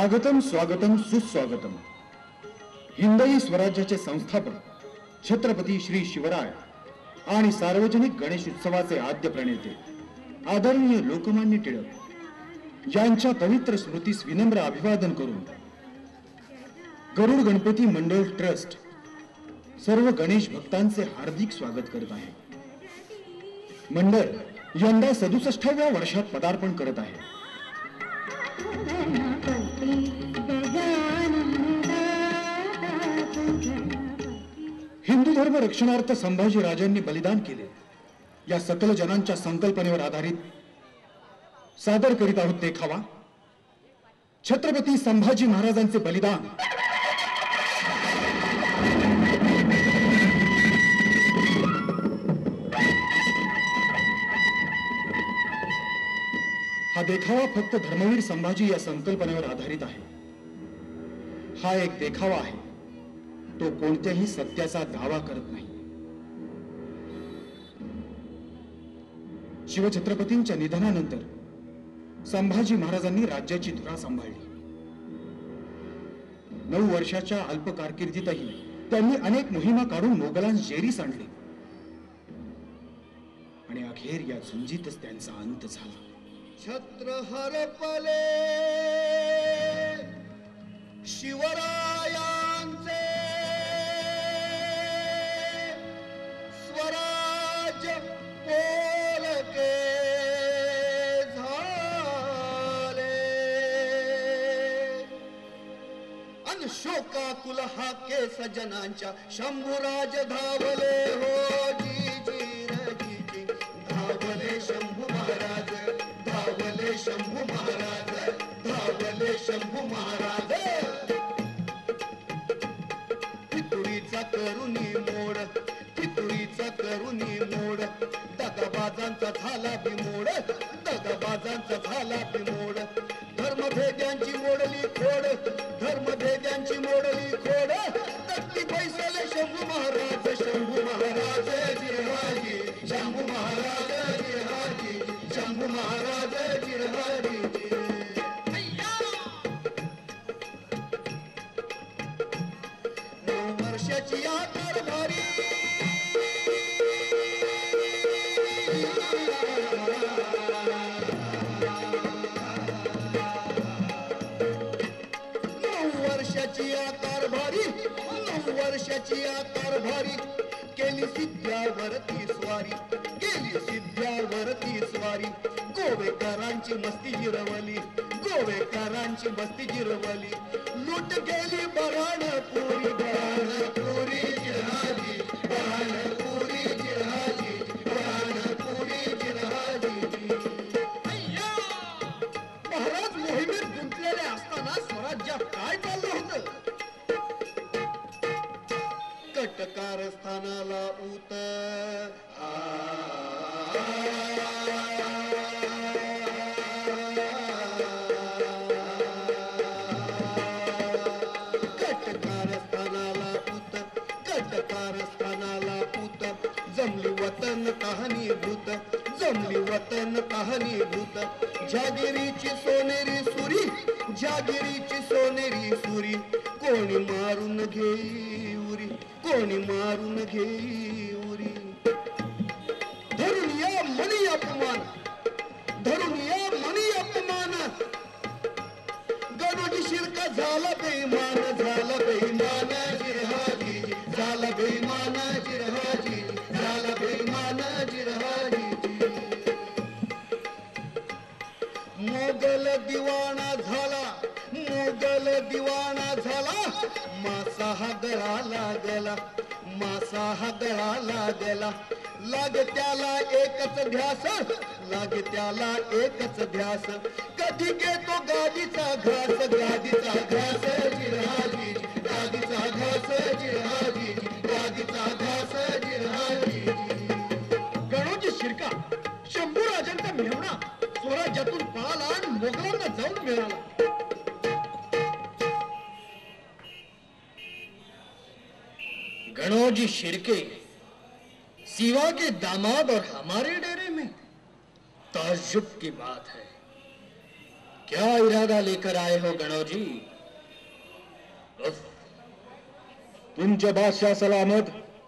स्वागतम स्वागतम सुस्वागतम। हिंदवी स्वराज्याचे संस्थापक छत्रपती श्री शिवराय आणि सार्वजनिक गणेश उत्सवाचे आद्य प्रणेते आदरणीय लोकमान्य टिळक यांच्या पवित्र स्मृतीस विनम्र अभिवादन करून गरुड गणपती मंडळ ट्रस्ट सर्व गणेश भक्तांचे हार्दिक स्वागत करत आहे। मंडळ यंदा 67व्या वर्षात पदार्पण करत आहे। हिंदू धर्म रक्षणार्थ संभाजी राजांनी बलिदान केले या सकल जनांच्या संकल्पनेवर आधारित सादर करीत आहोत देखावा छत्रपती संभाजी महाराजांचे बलिदान। हा देखावा फक्त धर्मवीर संभाजी या संकल्पनेवर आधारित आहे। हा एक देखावा आहे, तो कोणत्याही सत्याचा दावा करत नाही। शिवछत्रपतींच्या निधनानंतर संभाजी महाराजांनी राज्याची धुरा सांभाळली। 9 वर्षाच्या अल्प कारकिर्दीतही त्यांनी अनेक मोहिमा काढून मोगलांस जेरीस आणले आणि अखेर या झुंजीतच त्यांचा अंत झाला। छत्र हरपले शिवरायांचे स्वराज्य पोलके झाले अन शोकाकुल हाके सजनांच्या शंभूराज धावले हो जी धावले शंभू महाराज धावले शंभू महाराज धावले शंभू महाराज कितुरीचा करुणी मोड कितुरीचा करुणी मोड दगाबाजांचा झाला बिमोड दगाबाजांचा झाला बिमोड धर्मभेद्यांची मोडली खोड धर्मभेद्यांची मोडली खोड तक्ती बैसले शंभू महाराज शंभू महाराज जिरहाजी शंभू महाराज जिरहाजी शंभू महाराज जिरहाजी 9 वर्षाची कारभारी 9 वर्षाची कारभारी 9 वर्षाची कारभारी केली सिद्ध्यावरती स्वारी केली सिद्ध्यावरती स्वारी गोवेकरांची मस्ती जिरवली गोवेकरांची मस्ती जिरवली लूट गेली बऱ्हाणपुरी बऱ्हाणपुरी जिरहाजी बऱ्हाणपुरी जिरहाजी बऱ्हाणपुरी जिरहाजी महाराज मोहिमेत गुंतलेले असताना स्वराज्यात काय चाललं होतं कटकारस्थानाला उत कारस्थानाला पूत जमली वतन कहाणी भूत जमली वतन कहाणी भूत जागिरीची सोनेरी सुरी जागिरीची सोनेरी सुरी कोणी मारून घेई उरी कोणी मारून घेई उरी धरून या मनी अपमान धरून या मनी अपमान गणोजी शिरका झाला बेईमान जिरहाजी झाला बेईमान जिरहाजी झाला बेईमान जिरहाजी मोगल दिवाणा झाला मोगल दिवाणा झाला मासा हा गळा लागला मासा हा गळा लागला लाग त्याला एकच ध्यास लाग त्याला एकच ध्यास कधी घेतो गादीचा घास गादीचा घास जिरहाजी गादीचा घास जिरहाजी गादीचा घास जिरहाजी गणोजी शिरका शंभू राजांचा मेहणा स्वराज्यातून पळाला आणि मोगलांना जाऊन मिळाला। गणोजी शिरके सिवा के दामाद और हमारे डेरे में ताज्जुब की बात है क्या इरादा लेकर आए हो गणोजी? उफ, तुमचे बादशाह सलामत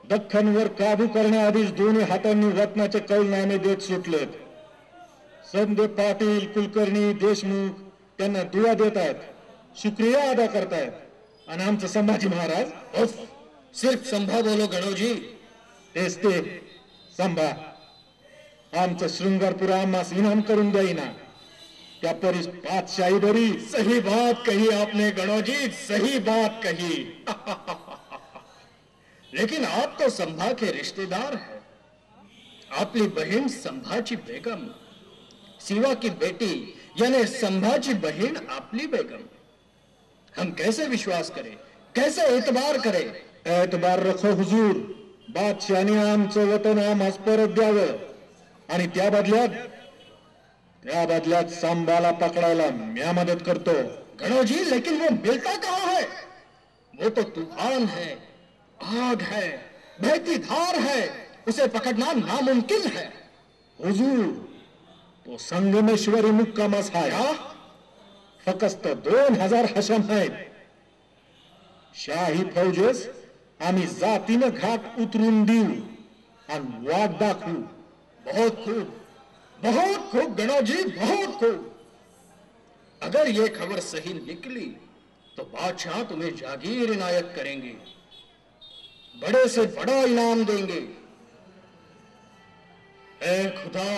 दख्खनवर काबू करण्याआधीच दोन्ही हातांनी रत्नाचे कौलनामे देत सुटलेत. संदीप पाटील, कुलकर्णी, देशमुख त्यांना दुआ देत आहेत, शुक्रिया अदा करतायत. आणि आमचं संभाजी महाराज उफ, सिर्फ संभा बोलो गणोजी. तेच ते संभा आमचं शृंगारपुरा आम्हास इनाम करून देईना. त्या परीस बादशाही बरी. सही बात कही आपने गणोजी, सही बात कही. लेकिन आप तो संभा के रिश्तेदार हैं. आपली बहीण संभाची बेगम, शिवा की बेटी यानी संभाची बहीण आपली बेगम. हम कैसे विश्वास करें, कैसे एतबार करें? एतबार रखो हुजूर. बादशाहने आमचं वतन आम्हास परत द्यावं आणि त्या बदल्यात सांबाला पकडायला म्या मदत करतो. गणोजी, लेकिन वो मिलता कहाँ है? वो तो तूफान है, आग है, बहती धार है. उसे पकड़ना नामुमकिन है. हुजूर, तो संगमेश्वरी मुक्कामास आहे. फक्त 2000 हशम आहेत. शाही फौजेस आम्ही जातीनं घाट उतरून देऊ आणि वाट दाखवू. बहुत खूब, बहुत खूब गणोजी, बहुत खूब. अगर ये खबर सही निकली तो बादशाह तुम्हें जागीर इनायत करेंगे, बड़े से बड़ा इनाम देंगे. ऐ खुदा,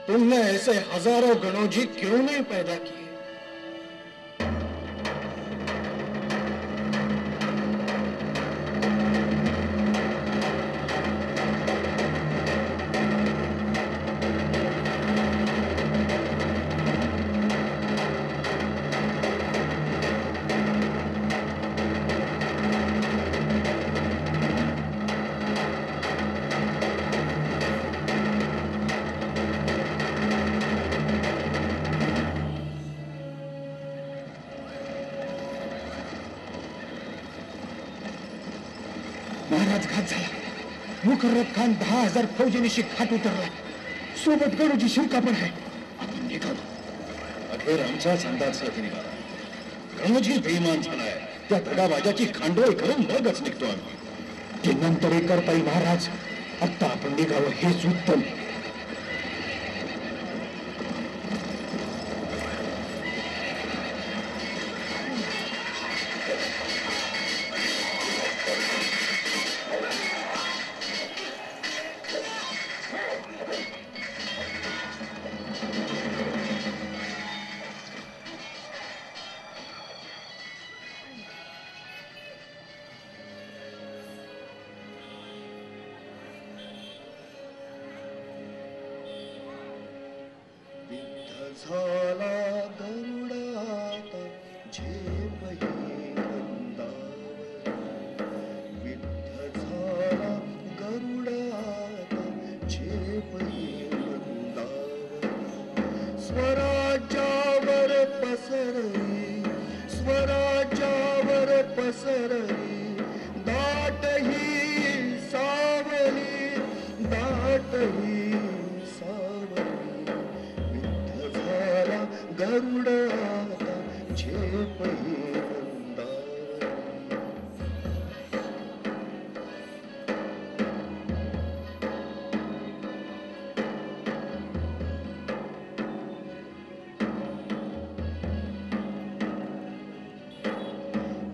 तुमने ऐसे हजारों गणोजी क्यों नहीं पैदा किए? महाराज, घात झाला. मुकर्रब खान 10,000 फौजेनिशी घाट उतरला. सोबत गणोजी शिरका पण आहे. आपण निघालो. अखेर आमचाच अंदाज सही निघाला. गणोजी बेईमान झालाय. त्या दगाबाजाची खांडोळी करून मगच निघतो आम्ही. ते नंतर करता येईल महाराज. आत्ता आपण निघावं हेच उत्तम. झाला गरुडात झेप ही वृंदावन. विद्ध झाला गरुडात झेप ही वृंदावन. स्वराज्यावर पसरली, स्वराज्यावर पसरली दाट ही सावली, दाट ही सावली. गरुड आता झेप ही वृंदावन.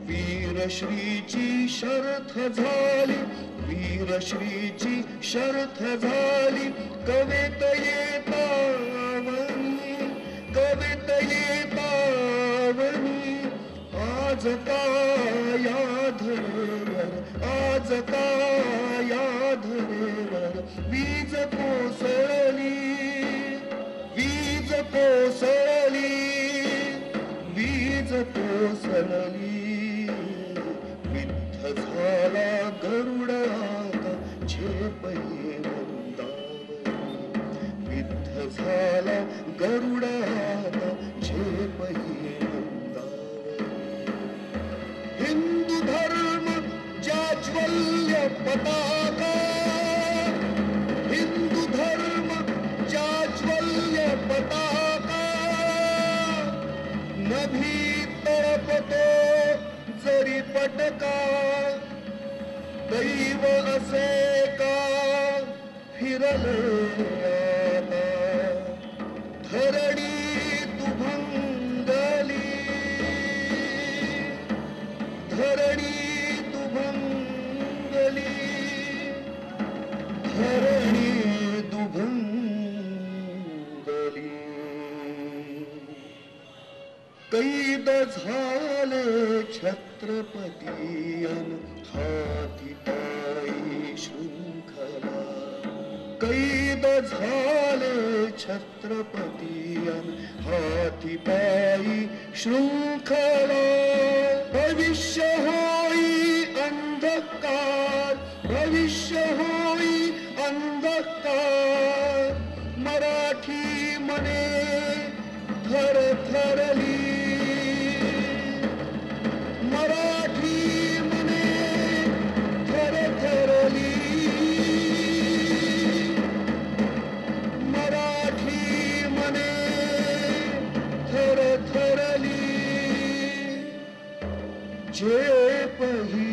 वीरश्रीची शर्थ झाली, वीरश्रीची शर्थ झाली. कवेत येता कवित येतावनी. आज या धरेवर, आज या धरेवर वीज कोसळली, वीज कोसळली, वीज कोसळली. विद्ध झाला गरुड आता झेप ही वृंदावन. विद्ध झाला गरुड आता झेप ही वृंदावन. हिंदू धर्म जाज्वल्य पताका, हिंदू धर्म जाज्वल्य पताका. नाभी तळपतो जरी पटका दैव असे का फिरले आता धरणी दुभंगली धरणी दुभंगली धरणी दुभंगली कैद झाले छत्रपतीयन हाती पायी शृंखला कैद झाले छत्रपतीयन हाती पायी शृंखला भविष्य होई अंधकार भविष्य होई अंधकार मराठी मने थरथरली मराठी मने थरथरली मराठी मने थरथरली जे पही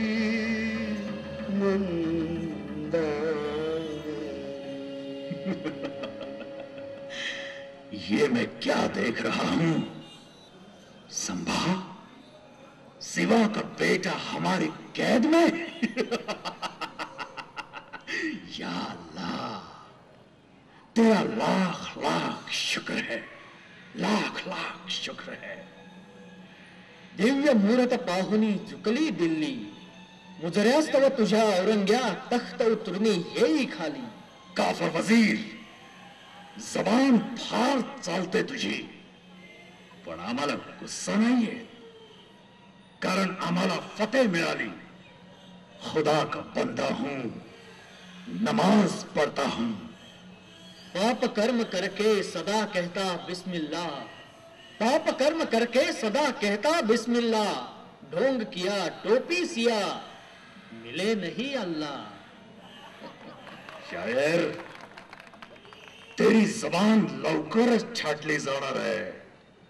ये मैं क्या देख रहा हूं? संभा, शिवा का बेटा हमारी कैद में? या अल्लाह, तेरा लाख लाख शुक्र है, लाख लाख शुक्र है। दिव्य मुहूर्त पाहुनी झुकली दिल्ली मुजऱ्यास्तव तुझ्या औरंग्या तख्त उतरणी येई खाली काफर वजीर, जबान फार चालते तुझी, पण आम्हाला गुस्सा नाहीये, कारण आम्हाला फतेह मिळाली। खुदा का बंदा हूं, नमाज पढ़ता हूं। पाप कर्म करके सदा कहता बिस्मिल्लाह, पाप कर्म करके सदा कहता बिस्मिल्लाह, ढोंग किया टोपी सिया मिले नहीं अल्लाह। शायर, तेरी जबान लवकरच छाटली जाणार आहे।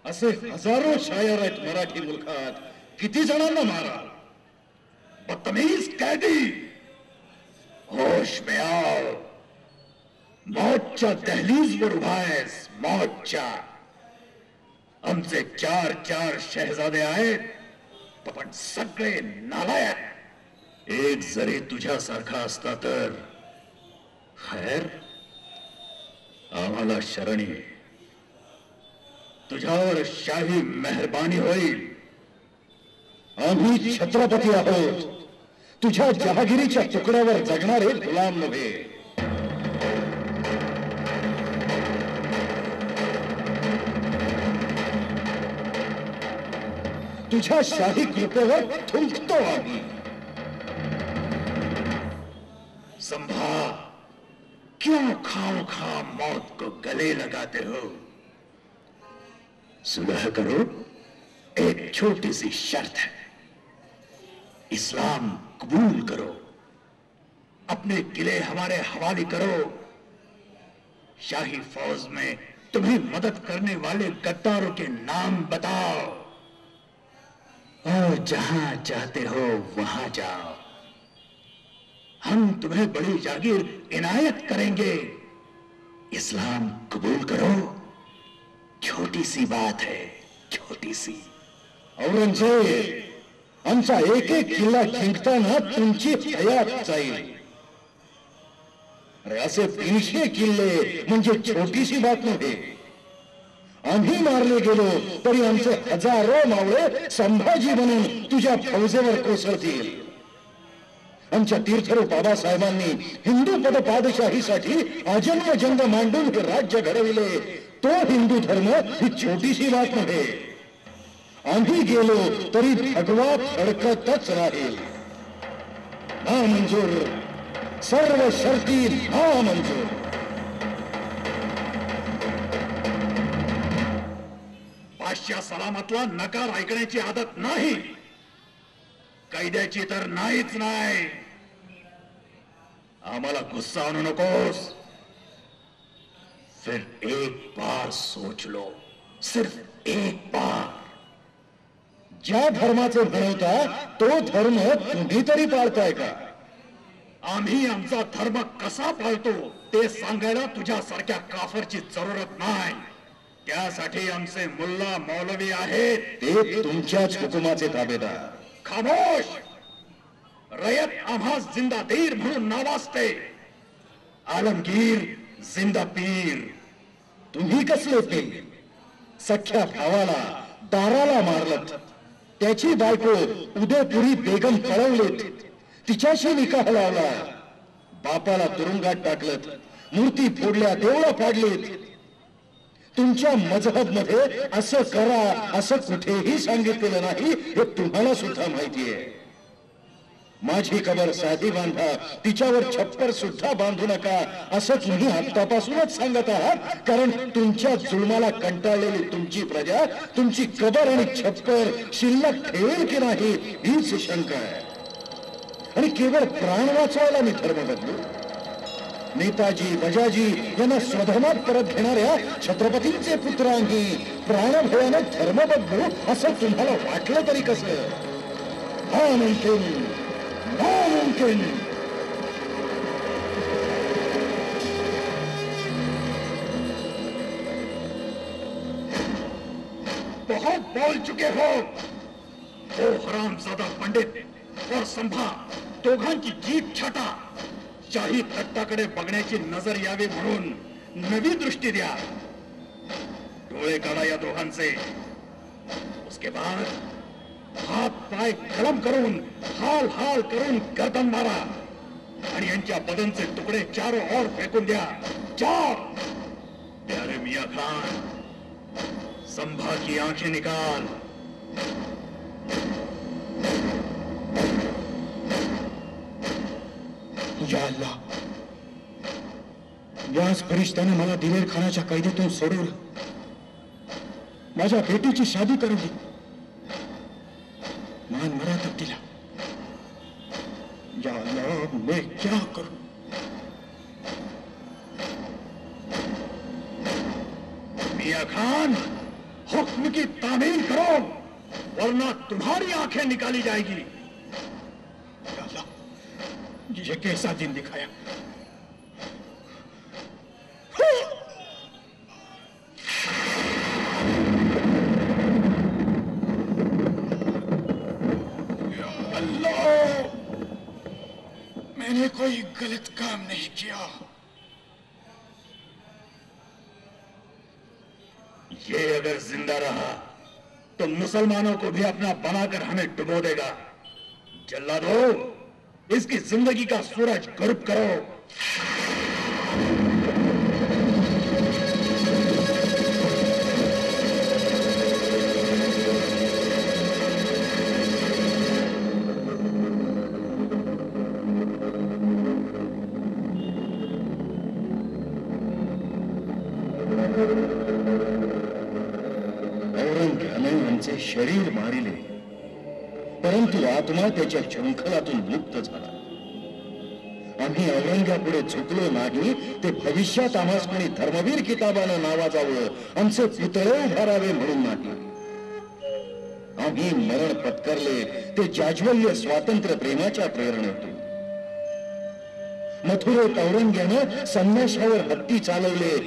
असे हजारो शायर आहेत मराठी मुलखात, किती जणांना मारा। बदतमीज कैदी, होश में आओ, मौतच्या दहलीजवर उभा आहेस, मौतच्या। आमचे 4-4 शहजादे आहेत, पण सगळे नालायक। एक जरी तुझ्यासारखा असता तर खैर, आम्हाला शरणी तुझ्यावर शाही मेहरबानी होईल। आम्ही छत्रपती आहोत, तुझ्या जहागिरीच्या तुकड्यावर जगणारे गुलाम नव्हे। तुझ्या शाही कृपेवर थुंकतो आम्ही। संभा, क्यों खाम खाम मौत को गले लगाते हो? सुलह करो, एक छोटी सी शर्त है, इस्लाम कबूल करो, अपने किले हमारे हवाले करो, शाही फौज में तुम्हें मदद करने वाले गद्दारों के नाम बताओ, और जहां चाहते हो वहां जाओ। हम तुम्हें बड़ी जागीर इनायत करेंगे, इस्लाम कबूल करो। छोटी सी बात है, छोटी सी। औरंगजेब, आमचा एक एक किल्ला जिंकताना तुमची हयात जाईल। अरे असे 300 किल्ले म्हणजे छोटीशी बात नव्हे। आम्ही मारले गेलो तरी आमचे हजारो मावळे संभाजी बनून तुझ्या फौजेवर कोसळतील। आमच्या तीर्थरूप बाबासाहेबांनी हिंदू पद पादशाहीसाठी आजन्म जंग मांडून हे राज्य घडविले। तो हिंदू धर्म ही छोटीशी बात नव्हे। आम्ही गेलो तरी भगवा फडकतच राहील। नामंजूर, सर्व शर्ती नामंजूर। बादशाह सलामतला नकार ऐकण्याची आदत नाही, कैद्याची तर नाहीच नाही। आम्हाला गुस्सा आणू नकोस। फिर एक बार सोच लो, सिर्फ एक बार, ज्या धर्माचे म्हणवता तो धर्म तुम्ही तरी पाळताय का? आम्ही आमचा धर्म कसा पाळतो ते सांगायला तुझ्यासारख्या काफरची जरूरत नाही. त्यासाठी आमचे मुल्ला मौलवी आहेत. ते तुमच्याच हुकुमाचे ताबेदार. खामोश. रयत आम्हा जिंदा दीर म्हणून नावाजते. आलमगीर जिंदा पीर. तुम्ही कसले पीर? सख्या भावाला दाराला मारलत, त्याची बायको उदयपुरी बेगम पळवलीत, तिच्याशी निकाह लावला, बापाला तुरुंगात टाकलत, मूर्ती फोडल्या, देवळं फाडलीत. तुमच्या मजहब मध्ये असं करा असं कुठेही सांगितलेलं नाही हे तुम्हाला सुद्धा माहिती आहे. माझी कबर साधी बांधा, तिच्यावर छप्पर सुद्धा बांधू नका असं तुम्ही आतापासूनच सांगत आहात, कारण तुमच्या जुलमाला कंटाळलेली तुमची प्रजा तुमची कबर आणि छप्पर शिल्लक ठेवेल की नाही हीच शंका आहे. आणि केवळ प्राण वाचवायला मी धर्म बदलू? नेताजी बजाजी यांना स्वधर्मात परत घेणाऱ्या छत्रपतींचे पुत्र आम्ही प्राणभयानं धर्म बदलू असं तुम्हाला वाटलं तरी कसं? हा नामुमकिन. बहुत बोल चुके हो. ओ हरामजादा पंडित और संभा दोघांची जीभ छाटा. शाही तख्ताकडे बघण्याची नजर यावी म्हणून नवी दृष्टी द्या. डोळे काढा या दोघांचे. उसके बाद हात पाय कलम करून हाल हाल करून गर्दन मारा आणि यांच्या बदनचे तुकडे चारों ओर फेकून द्या. जाओ. प्यारे मियां खान, संभा की आंखें निकाल. या अल्लाह, याच फरिश्त्याने मला दिलेर खानाच्या कैदेतून सोडवलं, माझ्या बेटीची शादी करवली, मान मरातब दिला. या अल्लाह, मैं क्या करूं? मियां खान, हुक्म की तामील करो वरना तुम्हारी आंखें निकाली जाएगी. या अल्लाह, ये कैसा दिन दिखाया? अल्लाह, मैंने कोई गलत काम नहीं किया. ये अगर जिंदा रहा तो मुसलमानों को भी अपना बनाकर हमें डुबो देगा. जल्लादो, इसकी जिंदगी का सूरज गर्ब करो. औरंग्याने आमचे शरीर मारिले, परंतु आत्मा त्याच्या शृंखलातून मुक्त झाला. आम्ही औरंग्यापुढे झुकलो नाही ते भविष्यात आम्हास कोणी धर्मवीर किताबानं नावाजावं, आमचे पुतळे उभारावे म्हणून नाही. आम्ही मरण पत्करले ते जाज्वल्य स्वातंत्र्य प्रेमाच्या प्रेरणेतून. मथुरेत औरंग्यानं संन्याशावर हत्ती चालवले